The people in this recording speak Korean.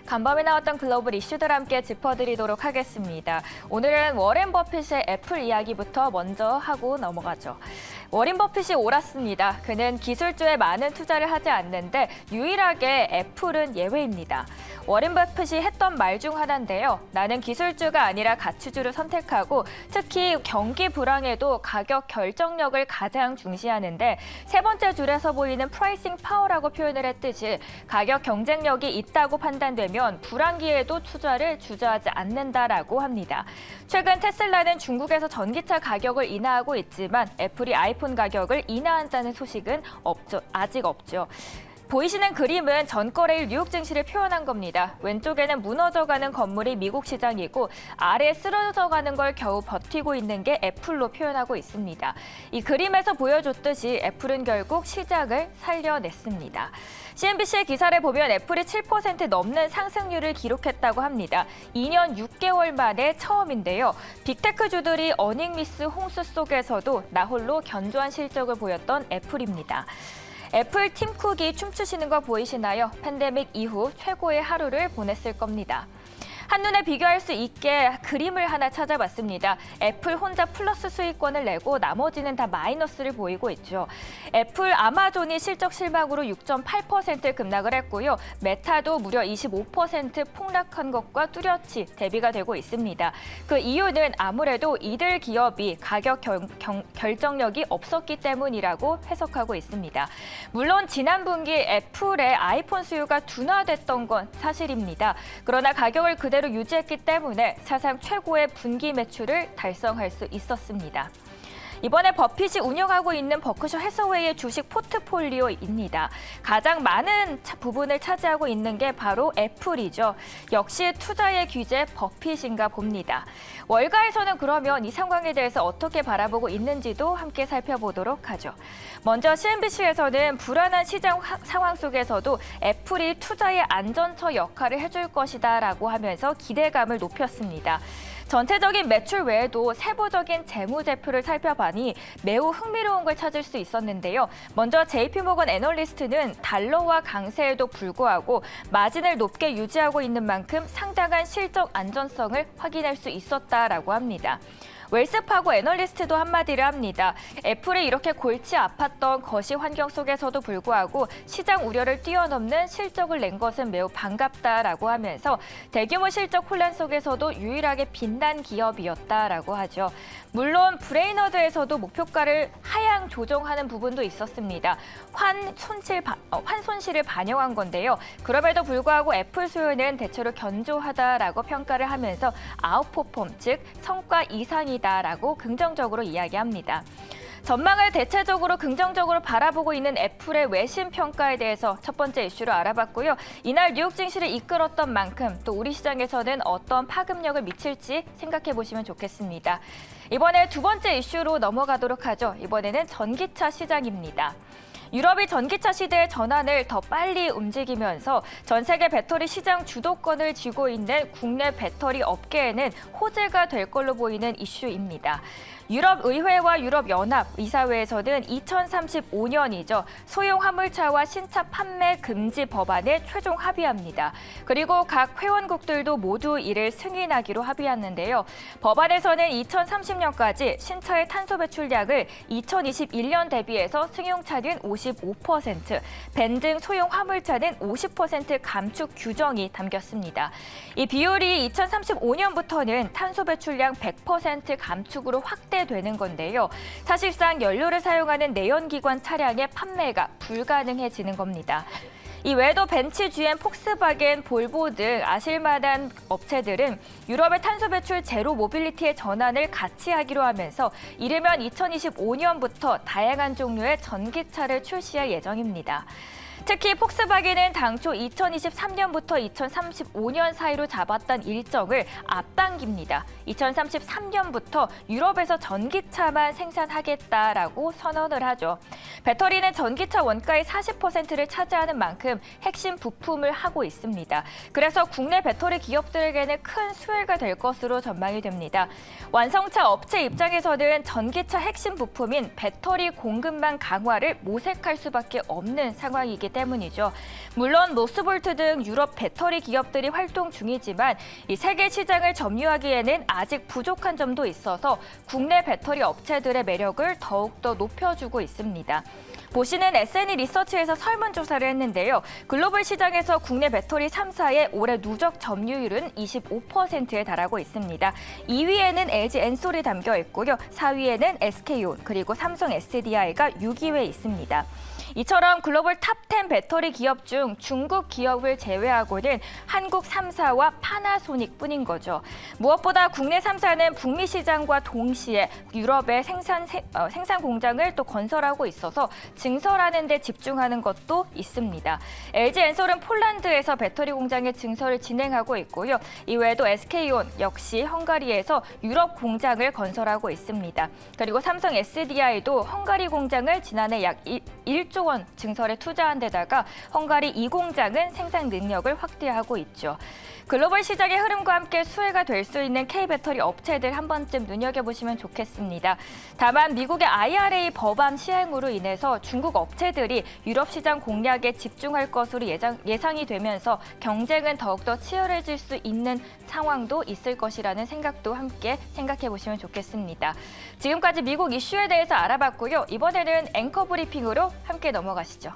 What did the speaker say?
간밤에 나왔던 글로벌 이슈들 함께 짚어드리도록 하겠습니다. 오늘은 워렌 버핏의 애플 이야기부터 먼저 하고 넘어가죠. 워렌 버핏이 옳았습니다. 그는 기술주에 많은 투자를 하지 않는데 유일하게 애플은 예외입니다. 워렌 버핏이 했던 말 중 하나인데요. 나는 기술주가 아니라 가치주를 선택하고 특히 경기 불황에도 가격 결정력을 가장 중시하는데 세 번째 줄에서 보이는 프라이싱 파워라고 표현을 했듯이 가격 경쟁력이 있다고 판단되면 불황기에도 투자를 주저하지 않는다라고 합니다. 최근 테슬라는 중국에서 전기차 가격을 인하하고 있지만 애플이 아이폰 가격을 인하한다는 소식은 아직 없죠. 보이시는 그림은 전거래일 뉴욕 증시를 표현한 겁니다. 왼쪽에는 무너져가는 건물이 미국 시장이고 아래에 쓰러져가는 걸 겨우 버티고 있는 게 애플로 표현하고 있습니다. 이 그림에서 보여줬듯이 애플은 결국 시장을 살려냈습니다. CNBC의 기사를 보면 애플이 7% 넘는 상승률을 기록했다고 합니다. 2년 6개월 만에 처음인데요. 빅테크주들이 어닝미스 홍수 속에서도 나홀로 견조한 실적을 보였던 애플입니다. 애플 팀 쿡이 춤추시는 거 보이시나요? 팬데믹 이후 최고의 하루를 보냈을 겁니다. 한눈에 비교할 수 있게 그림을 하나 찾아봤습니다. 애플 혼자 플러스 수익권을 내고 나머지는 다 마이너스를 보이고 있죠. 애플, 아마존이 실적 실망으로 6.8% 급락을 했고요. 메타도 무려 25% 폭락한 것과 뚜렷이 대비가 되고 있습니다. 그 이유는 아무래도 이들 기업이 가격 결정력이 없었기 때문이라고 해석하고 있습니다. 물론 지난 분기 애플의 아이폰 수요가 둔화됐던 건 사실입니다. 그러나 가격을 그대로 유지했기 때문에 사상 최고의 분기 매출을 달성할 수 있었습니다. 이번에 버핏이 운영하고 있는 버크셔 해서웨이의 주식 포트폴리오입니다. 가장 많은 부분을 차지하고 있는 게 바로 애플이죠. 역시 투자의 귀재 버핏인가 봅니다. 월가에서는 그러면 이 상황에 대해서 어떻게 바라보고 있는지도 함께 살펴보도록 하죠. 먼저 CNBC에서는 불안한 시장 상황 속에서도 애플이 투자의 안전처 역할을 해줄 것이다라고 하면서 기대감을 높였습니다. 전체적인 매출 외에도 세부적인 재무제표를 살펴보니 매우 흥미로운 걸 찾을 수 있었는데요. 먼저 JP모건 애널리스트는 달러화 강세에도 불구하고 마진을 높게 유지하고 있는 만큼 상당한 실적 안전성을 확인할 수 있었다라고 합니다. 웰스파고 애널리스트도 한마디를 합니다. 애플이 이렇게 골치 아팠던 거시 환경 속에서도 불구하고 시장 우려를 뛰어넘는 실적을 낸 것은 매우 반갑다라고 하면서 대규모 실적 혼란 속에서도 유일하게 빛난 기업이었다라고 하죠. 물론 브레이너드에서도 목표가를 하향 조정하는 부분도 있었습니다. 환손실을 반영한 건데요. 그럼에도 불구하고 애플 수요는 대체로 견조하다라고 평가를 하면서 아웃퍼폼, 즉 성과 이상이다라고 긍정적으로 이야기합니다. 전망을 대체적으로 긍정적으로 바라보고 있는 애플의 외신 평가에 대해서 첫 번째 이슈로 알아봤고요. 이날 뉴욕 증시를 이끌었던 만큼 또 우리 시장에서는 어떤 파급력을 미칠지 생각해 보시면 좋겠습니다. 이번에 두 번째 이슈로 넘어가도록 하죠. 이번에는 전기차 시장입니다. 유럽이 전기차 시대의 전환을 더 빨리 움직이면서 전 세계 배터리 시장 주도권을 쥐고 있는 국내 배터리 업계에는 호재가 될 걸로 보이는 이슈입니다. 유럽의회와 유럽연합 이사회에서는 2035년이죠. 소형 화물차와 신차 판매 금지 법안에 최종 합의합니다. 그리고 각 회원국들도 모두 이를 승인하기로 합의했는데요. 법안에서는 2030년까지 신차의 탄소 배출량을 2021년 대비해서 승용차는 55%, 밴 등 소형 화물차는 50% 감축 규정이 담겼습니다. 이 비율이 2035년부터는 탄소 배출량 100% 감축으로 확대되는 건데요. 사실상 연료를 사용하는 내연기관 차량의 판매가 불가능해지는 겁니다. 이 외에도 벤츠, GM, 폭스바겐, 볼보 등 아실만한 업체들은 유럽의 탄소 배출 제로 모빌리티의 전환을 같이 하기로 하면서 이르면 2025년부터 다양한 종류의 전기차를 출시할 예정입니다. 특히 폭스바겐은 당초 2023년부터 2035년 사이로 잡았던 일정을 앞당깁니다. 2033년부터 유럽에서 전기차만 생산하겠다라고 선언을 하죠. 배터리는 전기차 원가의 40%를 차지하는 만큼 핵심 부품을 하고 있습니다. 그래서 국내 배터리 기업들에게는 큰 수혜가 될 것으로 전망이 됩니다. 완성차 업체 입장에서는 전기차 핵심 부품인 배터리 공급망 강화를 모색할 수밖에 없는 상황이기 때문이죠. 물론 모스볼트 등 유럽 배터리 기업들이 활동 중이지만 이 세계 시장을 점유하기에는 아직 부족한 점도 있어서 국내 배터리 업체들의 매력을 더욱더 높여주고 있습니다. 보시는 S&E 리서치에서 설문조사를 했는데요. 글로벌 시장에서 국내 배터리 3사의 올해 누적 점유율은 25%에 달하고 있습니다. 2위에는 LG 엔솔이 담겨 있고요. 4위에는 SK온 그리고 삼성 SDI가 6위에 있습니다. 이처럼 글로벌 탑10 배터리 기업 중 중국 기업을 제외하고는 한국 3사와 파나소닉뿐인 거죠. 무엇보다 국내 3사는 북미 시장과 동시에 유럽의 생산 공장을 또 건설하고 있어서 증설하는 데 집중하는 것도 있습니다. LG 엔솔은 폴란드에서 배터리 공장의 증설을 진행하고 있고요. 이외에도 SK온 역시 헝가리에서 유럽 공장을 건설하고 있습니다. 그리고 삼성 SDI도 헝가리 공장을 지난해 약 1조 원 증설에 투자한 데다가 헝가리 2공장은 생산 능력을 확대하고 있죠. 글로벌 시장의 흐름과 함께 수혜가 될 수 있는 K배터리 업체들 한 번쯤 눈여겨보시면 좋겠습니다. 다만 미국의 IRA 법안 시행으로 인해서 중국 업체들이 유럽 시장 공략에 집중할 것으로 예상이 되면서 경쟁은 더욱더 치열해질 수 있는 상황도 있을 것이라는 생각도 함께 생각해보시면 좋겠습니다. 지금까지 미국 이슈에 대해서 알아봤고요. 이번에는 앵커 브리핑으로 함께 넘어가시죠.